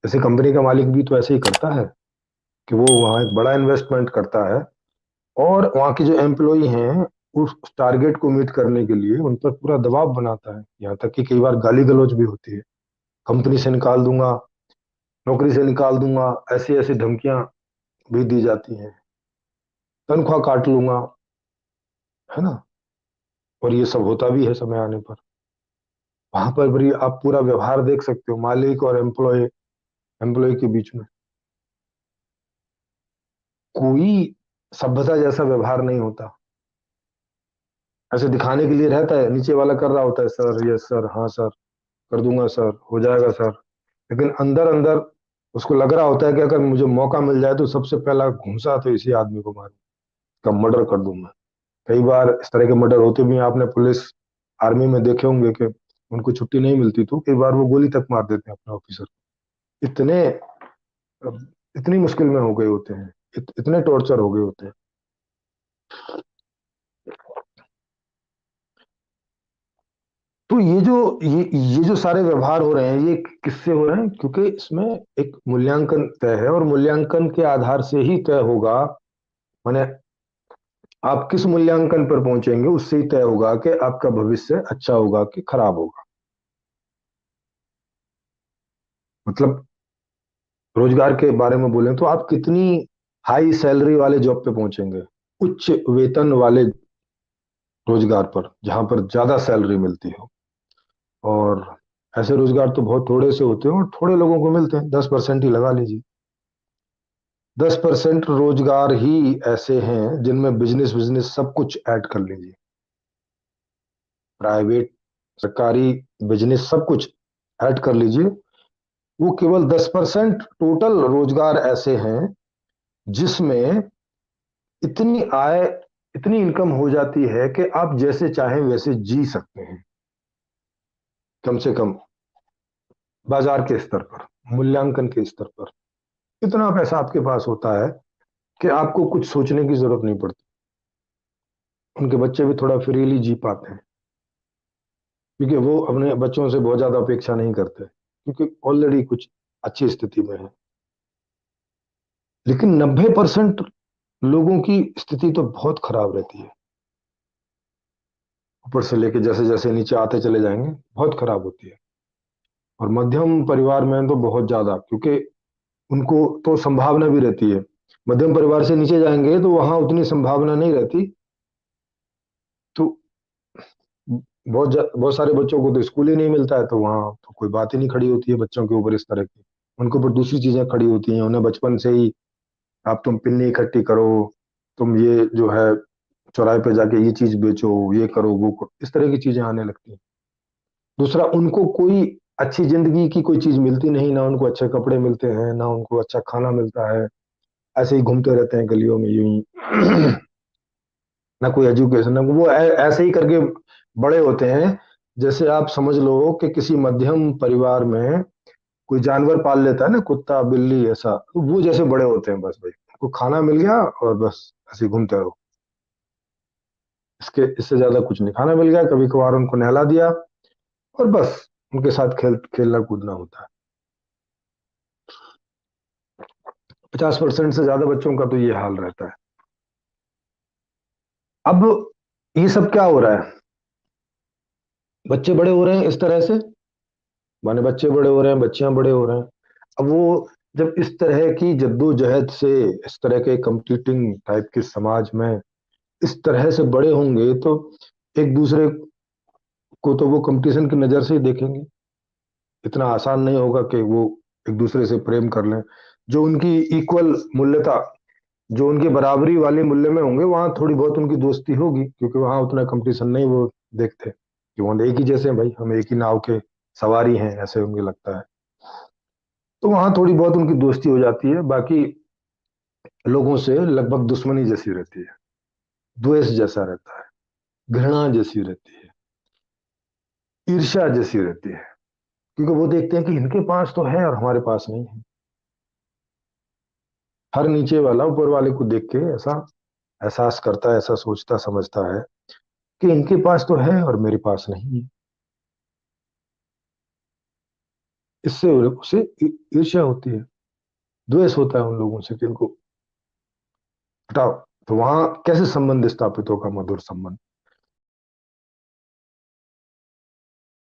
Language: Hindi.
जैसे कंपनी का मालिक भी तो ऐसे ही करता है कि वो वहाँ एक बड़ा इन्वेस्टमेंट करता है, और वहाँ के जो एम्प्लॉई हैं उस टारगेट को मीट करने के लिए उन पर पूरा दबाव बनाता है, यहाँ तक कि कई बार गाली गलौज भी होती है। कंपनी से निकाल दूंगा, नौकरी से निकाल दूंगा, ऐसी ऐसी धमकियां भी दी जाती हैं, तनख्वाह काट लूंगा, है ना। और ये सब होता भी है समय आने पर। वहां पर भी आप पूरा व्यवहार देख सकते हो मालिक और एम्प्लॉय एम्प्लॉय के बीच में। कोई सभ्यता जैसा व्यवहार नहीं होता। ऐसे दिखाने के लिए रहता है, नीचे वाला कर रहा होता है, सर यस सर, हाँ सर, कर दूंगा सर, हो जाएगा सर। लेकिन अंदर अंदर उसको लग रहा होता है कि अगर मुझे मौका मिल जाए तो सबसे पहला घूंसा तो इसी आदमी को मारूं, इसका मर्डर कर दूं मैं। कई बार इस तरह के मर्डर होते भी हैं, आपने पुलिस आर्मी में देखे होंगे कि उनको छुट्टी नहीं मिलती तो कई बार वो गोली तक मार देते हैं अपने ऑफिसर। इतने इतनी मुश्किल में हो गए होते हैं, इतने टॉर्चर हो गए होते हैं। तो ये जो सारे व्यवहार हो रहे हैं, ये किससे हो रहे हैं? क्योंकि इसमें एक मूल्यांकन तय है, और मूल्यांकन के आधार से ही तय होगा, माने आप किस मूल्यांकन पर पहुंचेंगे उससे ही तय होगा कि आपका भविष्य अच्छा होगा कि खराब होगा। मतलब रोजगार के बारे में बोलें तो आप कितनी हाई सैलरी वाले जॉब पे पहुंचेंगे, उच्च वेतन वाले रोजगार पर जहां पर ज्यादा सैलरी मिलती हो। और ऐसे रोजगार तो बहुत थोड़े से होते हैं और थोड़े लोगों को मिलते हैं, 10% ही लगा लीजिए। 10% रोजगार ही ऐसे हैं जिनमें बिजनेस बिजनेस सब कुछ ऐड कर लीजिए, प्राइवेट, सरकारी, बिजनेस सब कुछ ऐड कर लीजिए। वो केवल 10% टोटल रोजगार ऐसे हैं जिसमें इतनी आय, इतनी इनकम हो जाती है कि आप जैसे चाहें वैसे जी सकते हैं, कम से कम बाजार के स्तर पर, मूल्यांकन के स्तर पर। इतना पैसा आपके पास होता है कि आपको कुछ सोचने की जरूरत नहीं पड़ती। उनके बच्चे भी थोड़ा फ्रीली जी पाते हैं, क्योंकि वो अपने बच्चों से बहुत ज्यादा अपेक्षा नहीं करते, क्योंकि ऑलरेडी कुछ अच्छी स्थिति में है। लेकिन 90% लोगों की स्थिति तो बहुत खराब रहती है, ऊपर से लेके जैसे जैसे नीचे आते चले जाएंगे बहुत खराब होती है। और मध्यम परिवार में तो बहुत ज्यादा, क्योंकि उनको तो संभावना भी रहती है। मध्यम परिवार से नीचे जाएंगे तो वहां उतनी संभावना नहीं रहती। तो बहुत सारे बच्चों को तो स्कूल ही नहीं मिलता है, तो वहां तो कोई बात ही नहीं खड़ी होती है बच्चों के ऊपर इस तरह की। उनके ऊपर दूसरी चीजें खड़ी होती हैं, उन्हें बचपन से ही आप तुम पिन्नी इकट्ठी करो, तुम ये जो है चौराहे पे जाके ये चीज बेचो, ये करो वो करो, इस तरह की चीजें आने लगती हैं। दूसरा, उनको कोई अच्छी जिंदगी की कोई चीज मिलती नहीं, ना उनको अच्छे कपड़े मिलते हैं, ना उनको अच्छा खाना मिलता है। ऐसे ही घूमते रहते हैं गलियों में यूं ही। ना कोई एजुकेशन, ना वो ऐसे ही करके बड़े होते हैं। जैसे आप समझ लो कि किसी मध्यम परिवार में कोई जानवर पाल लेता है ना, कुत्ता बिल्ली ऐसा, तो वो जैसे बड़े होते हैं बस भाई, उनको खाना मिल गया और बस ऐसे ही घूमते रहो। इसके इससे ज्यादा कुछ नहीं, खाना मिल गया, कभी कभार उनको नहला दिया और बस उनके साथ खेलना कूदना होता है। 50% से ज्यादा बच्चों का तो ये हाल रहता है। अब ये सब क्या हो रहा है? बच्चे बड़े हो रहे हैं इस तरह से, माने बच्चे बड़े हो रहे हैं, बच्चियां बड़े हो रहे हैं। अब वो जब इस तरह की जद्दोजहद से, इस तरह के कंपटीटिंग टाइप के समाज में इस तरह से बड़े होंगे, तो एक दूसरे को तो वो कंपटीशन की नजर से ही देखेंगे। इतना आसान नहीं होगा कि वो एक दूसरे से प्रेम कर लें। जो उनकी इक्वल मूल्यता, जो उनकी बराबरी वाले मूल्य में होंगे, वहां थोड़ी बहुत उनकी दोस्ती होगी, क्योंकि वहां उतना कंपटीशन नहीं वो देखते, कि वहां एक ही जैसे हैं भाई, हम एक ही नाव के सवारी हैं, ऐसे उनको लगता है। तो वहां थोड़ी बहुत उनकी दोस्ती हो जाती है, बाकी लोगों से लगभग दुश्मनी जैसी रहती है, द्वेष जैसा रहता है, घृणा जैसी रहती है, ईर्ष्या जैसी रहती है। क्योंकि वो देखते हैं कि इनके पास तो है और हमारे पास नहीं है। हर नीचे वाला ऊपर वाले को देख के ऐसा एहसास करता है, ऐसा सोचता समझता है कि इनके पास तो है और मेरे पास नहीं है। इससे उसे ईर्ष्या होती है, द्वेष होता है उन लोगों से कि इनको हटाओ। तो वहां कैसे संबंध स्थापित होगा, मधुर संबंध?